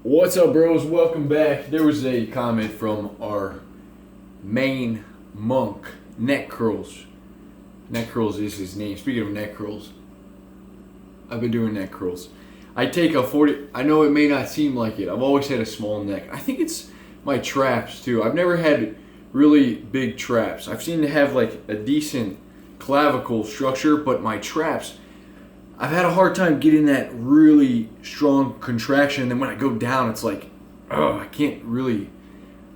What's up, bros? Welcome back. There was a comment from our main monk, Neck Curls. Neck Curls is his name. Speaking of neck curls, I've been doing neck curls. I take a 40, I know it may not seem like it. I've always had a small neck. I think it's my traps too. I've never had really big traps. I've seemed to have like a decent clavicle structure, but my traps, I've had a hard time getting that really strong contraction. And then when I go down, it's like, oh, I can't really.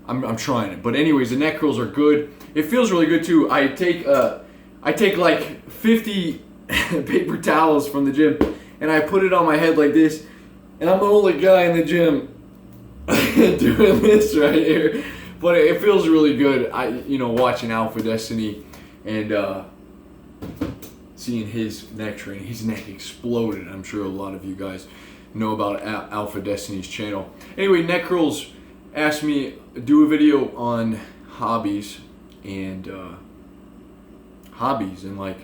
I'm trying it, but anyways, the neck curls are good. It feels really good too. I take like 50 paper towels from the gym, and I put it on my head like this, and I'm the only guy in the gym doing this right here. But it feels really good. Watching Alpha Destiny and seeing his neck training. His neck exploded. I'm sure a lot of you guys know about Alpha Destiny's channel. Anyway, Neck Curls asked me to do a video on hobbies and like,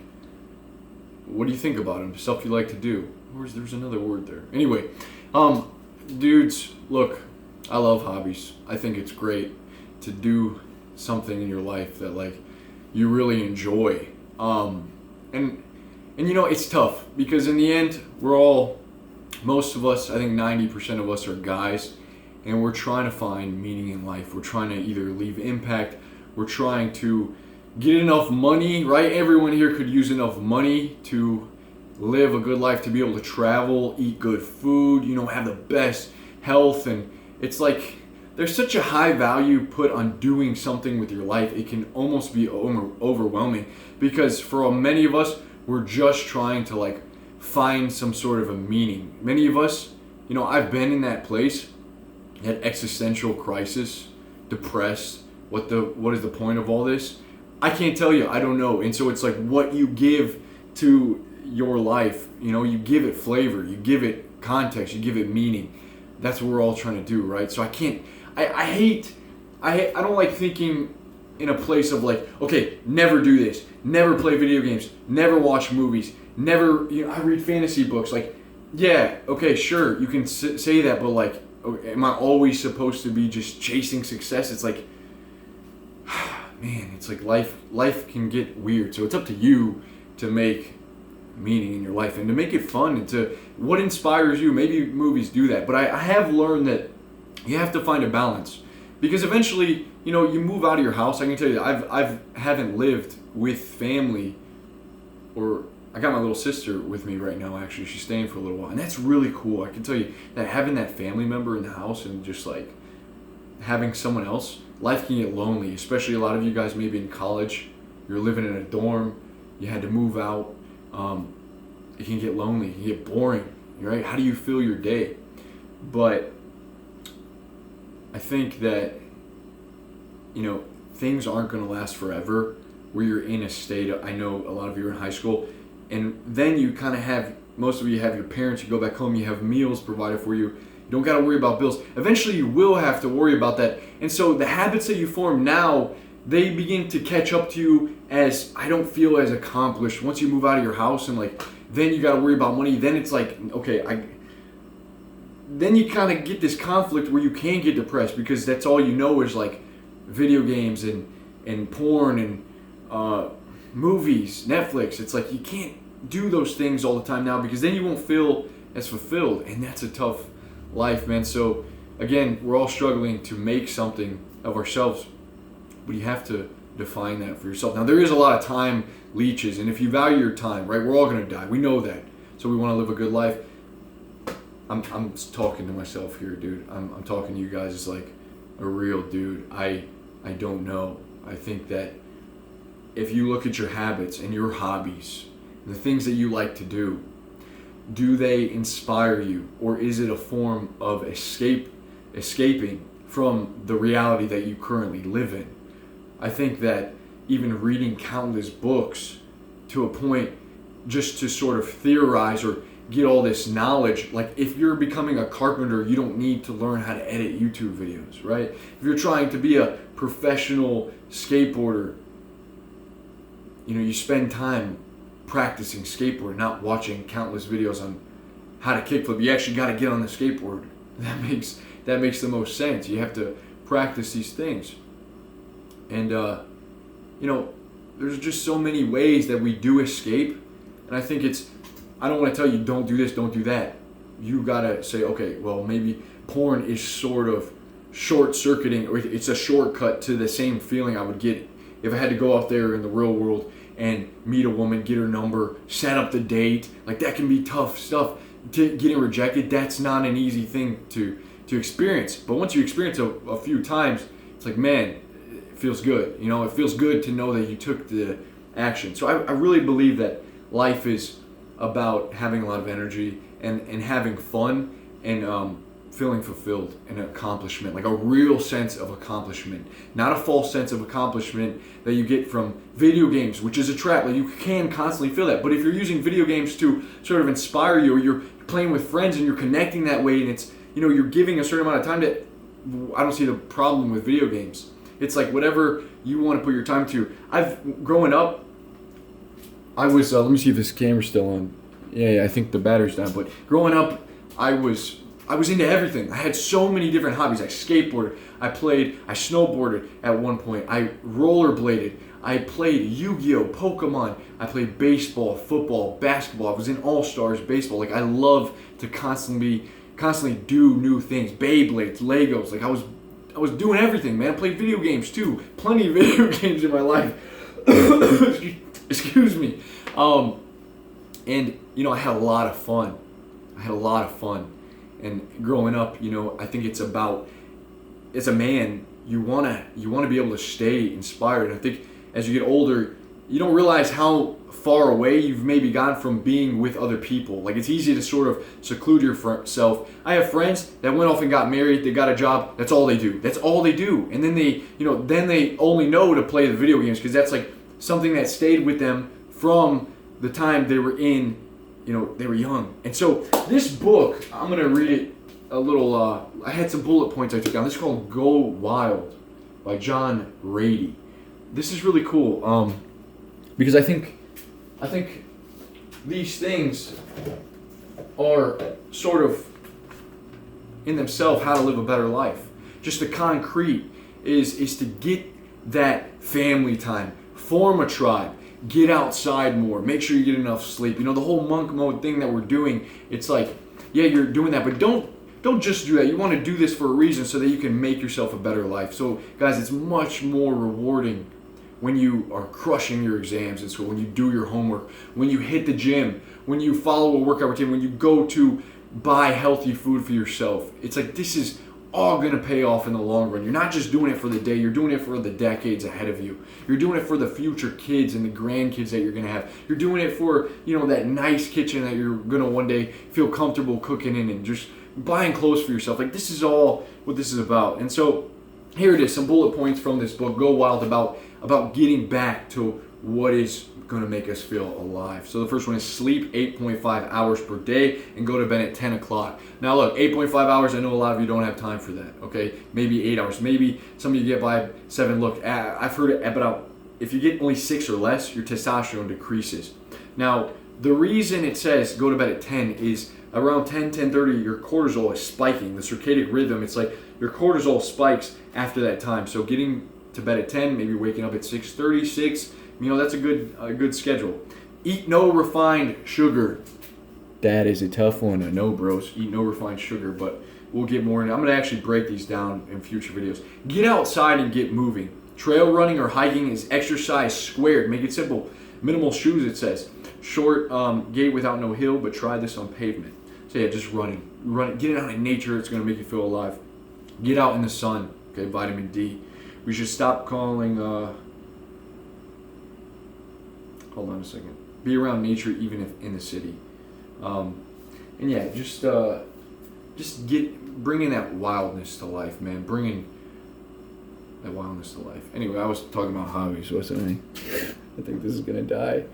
what do you think about them? Stuff you like to do. There's another word there. Anyway, dudes, look, I love hobbies. I think it's great to do something in your life that like you really enjoy. And it's tough because in the end, most of us, I think 90% of us are guys, and we're trying to find meaning in life. We're trying to either leave impact, we're trying to get enough money, right? Everyone here could use enough money to live a good life, to be able to travel, eat good food, have the best health. And it's like there's such a high value put on doing something with your life. It can almost be overwhelming because for many of us, we're just trying to like find some sort of a meaning. Many of us, I've been in that place, that existential crisis, depressed. What is the point of all this? I can't tell you. I don't know. And so it's like what you give to your life. You give it flavor. You give it context. You give it meaning. That's what we're all trying to do, right? So I don't like thinking in a place of like, okay, never do this, never play video games, never watch movies, never, I read fantasy books. Like, yeah, okay, sure, you can say that, but like, am I always supposed to be just chasing success? It's like, man, it's like life can get weird. So it's up to you to make meaning in your life and to make it fun and to what inspires you. Maybe movies do that, but I have learned that you have to find a balance because eventually, you move out of your house. I can tell you, I haven't lived with family, or I got my little sister with me right now. Actually, she's staying for a little while, and that's really cool. I can tell you that having that family member in the house and just like having someone else, life can get lonely. Especially a lot of you guys maybe in college, you're living in a dorm, you had to move out. It can get lonely, it can get boring, right? How do you fill your day? But I think that, things aren't going to last forever where you're in a state of, I know a lot of you are in high school, and then you kind of most of you have your parents, you go back home, you have meals provided for you. You don't got to worry about bills. Eventually you will have to worry about that. And so the habits that you form now, they begin to catch up to you as I don't feel as accomplished. Once you move out of your house and like, then you got to worry about money. Then it's like, okay, then you kind of get this conflict where you can get depressed because that's all you know is like video games and porn and movies, Netflix. It's like you can't do those things all the time now because then you won't feel as fulfilled, and that's a tough life, man. So again, we're all struggling to make something of ourselves, but you have to define that for yourself. Now there is a lot of time leeches, and if you value your time, right, we're all going to die. We know that. So we want to live a good life. I'm talking to myself here, dude. I'm talking to you guys as like a real dude. I don't know. I think that if you look at your habits and your hobbies, the things that you like to do they inspire you, or is it a form of escaping from the reality that you currently live in? I think that even reading countless books to a point just to sort of theorize or get all this knowledge, like if you're becoming a carpenter, you don't need to learn how to edit YouTube videos, right? If you're trying to be a professional skateboarder, you spend time practicing skateboard, not watching countless videos on how to kickflip. You actually got to get on the skateboard that makes the most sense. You have to practice these things. And there's just so many ways that we do escape. And I think I don't want to tell you don't do this, don't do that. You gotta say, okay, well, maybe porn is sort of short-circuiting, or it's a shortcut to the same feeling I would get if I had to go out there in the real world and meet a woman, get her number, set up the date. Like, that can be tough stuff. Getting rejected, that's not an easy thing to experience. But once you experience a few times, it's like, man, it feels good. It feels good to know that you took the action. So I really believe that life is about having a lot of energy and having fun and feeling fulfilled and accomplishment, like a real sense of accomplishment, not a false sense of accomplishment that you get from video games, which is a trap. Like, you can constantly feel that, but if you're using video games to sort of inspire you, or you're playing with friends and you're connecting that way, and it's you're giving a certain amount of time to, I don't see the problem with video games. It's like whatever you want to put your time to. Growing up, I was let me see if this camera's still on. Yeah, I think the battery's down. But growing up, I was into everything. I had so many different hobbies. I skateboarded, I snowboarded at one point, I rollerbladed, I played Yu-Gi-Oh, Pokemon, I played baseball, football, basketball. I was in All-Stars baseball. Like, I love to constantly do new things. Beyblades, Legos. Like, I was doing everything, man. I played video games too. Plenty of video games in my life. Excuse me. And I had a lot of fun. And growing up, I think it's about, as a man, you wanna be able to stay inspired. And I think as you get older, you don't realize how far away you've maybe gone from being with other people. Like, it's easy to sort of seclude yourself. I have friends that went off and got married, they got a job, that's all they do. And then they only know to play the video games, because that's like something that stayed with them from the time they were they were young. And so this book, I'm going to read it a little, I had some bullet points I took down. This is called Go Wild by John Rady. This is really cool, because I think these things are sort of in themselves how to live a better life. Just the concrete is to get that family time, form a tribe, get outside more, make sure you get enough sleep. The whole monk mode thing that we're doing, it's like, yeah, you're doing that, but don't just do that. You want to do this for a reason, so that you can make yourself a better life. So guys, it's much more rewarding when you are crushing your exams in school, when you do your homework, when you hit the gym, when you follow a workout routine, when you go to buy healthy food for yourself. It's like, this is all going to pay off in the long run. You're not just doing it for the day, you're doing it for the decades ahead of you. You're doing it for the future kids and the grandkids that you're going to have. You're doing it for, that nice kitchen that you're going to one day feel comfortable cooking in, and just buying clothes for yourself. Like, this is all what this is about. And so here it is, some bullet points from this book, Go Wild, about getting back to what is going to make us feel alive. So the first one is sleep 8.5 hours per day and go to bed at 10 o'clock. Now look, 8.5 hours, I know a lot of you don't have time for that, okay? Maybe 8 hours. Maybe some of you get by 7. Look, I've heard it about, if you get only 6 or less, your testosterone decreases. Now, the reason it says go to bed at 10 is around 10:30, your cortisol is spiking. The circadian rhythm, it's like your cortisol spikes after that time. So getting to bed at 10, maybe waking up at 6:30, 6, that's a good schedule. Eat no refined sugar. That is a tough one, I know, bros. Eat no refined sugar, but we'll get more into it. I'm going to actually break these down in future videos. Get outside and get moving. Trail running or hiking is exercise squared. Make it simple. Minimal shoes, it says. Short gait without no hill, but try this on pavement. So yeah, just running. Get it out in nature. It's going to make you feel alive. Get out in the sun. Okay, vitamin D. We should stop calling... hold on a second. Be around nature even if in the city. And yeah, just bringing that wildness to life, man. Bringing that wildness to life. Anyway, I was talking about hobbies, wasn't I? I think this is going to die.